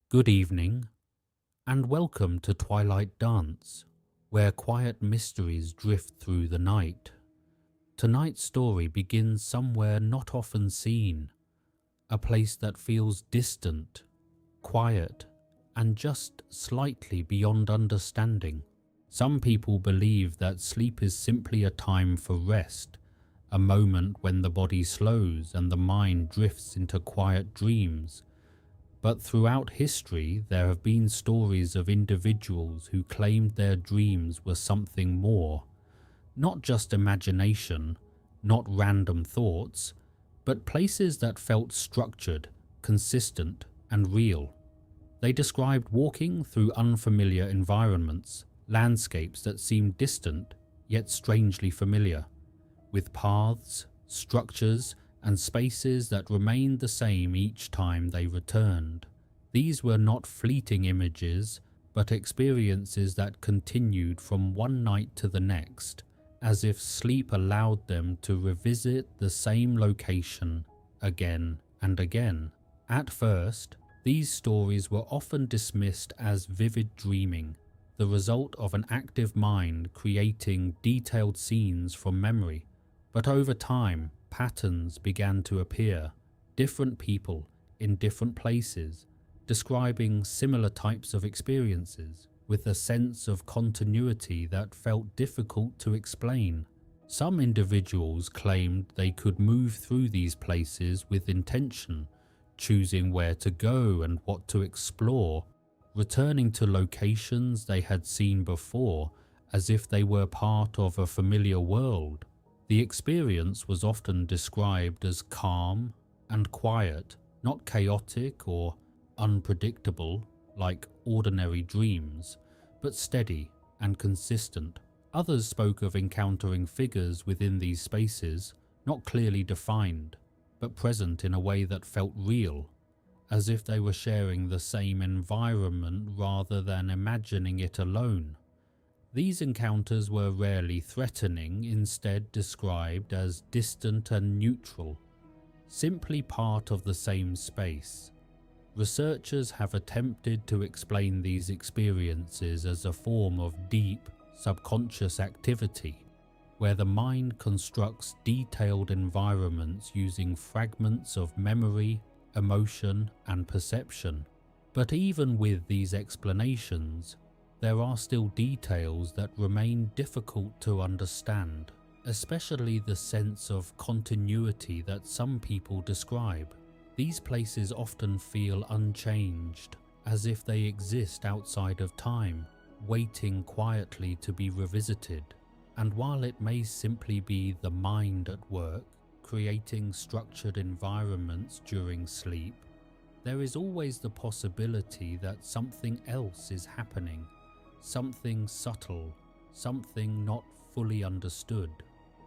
Good evening, and welcome to Twilight Dance, where quiet mysteries drift through the night. Tonight's story begins somewhere not often seen, a place that feels distant, quiet, and just slightly beyond understanding. Some people believe that sleep is simply a time for rest, a moment when the body slows and the mind drifts into quiet dreams. But throughout history, there have been stories of individuals who claimed their dreams were something more, not just imagination, not random thoughts, but places that felt structured, consistent, and real. They described walking through unfamiliar environments, landscapes that seemed distant yet strangely familiar, with paths, structures, and spaces that remained the same each time they returned. These were not fleeting images, but experiences that continued from one night to the next, as if sleep allowed them to revisit the same location again and again. At first, these stories were often dismissed as vivid dreaming, the result of an active mind creating detailed scenes from memory. But over time, patterns began to appear, different people in different places, describing similar types of experiences, with a sense of continuity that felt difficult to explain. Some individuals claimed they could move through these places with intention, choosing where to go and what to explore, returning to locations they had seen before as if they were part of a familiar world. The experience was often described as calm and quiet, not chaotic or unpredictable like ordinary dreams, but steady and consistent. Others spoke of encountering figures within these spaces, not clearly defined, but present in a way that felt real, as if they were sharing the same environment rather than imagining it alone. These encounters were rarely threatening, instead described as distant and neutral, simply part of the same space. Researchers have attempted to explain these experiences as a form of deep, subconscious activity, where the mind constructs detailed environments using fragments of memory, emotion, and perception. But even with these explanations, there are still details that remain difficult to understand, especially the sense of continuity that some people describe. These places often feel unchanged, as if they exist outside of time, waiting quietly to be revisited. And while it may simply be the mind at work, creating structured environments during sleep, there is always the possibility that something else is happening. Something subtle, something not fully understood.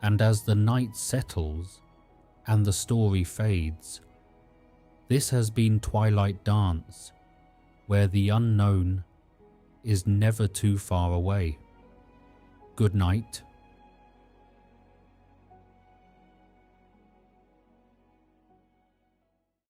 And as the night settles and the story fades, this has been Twilight Dance, where the unknown is never too far away. Good night.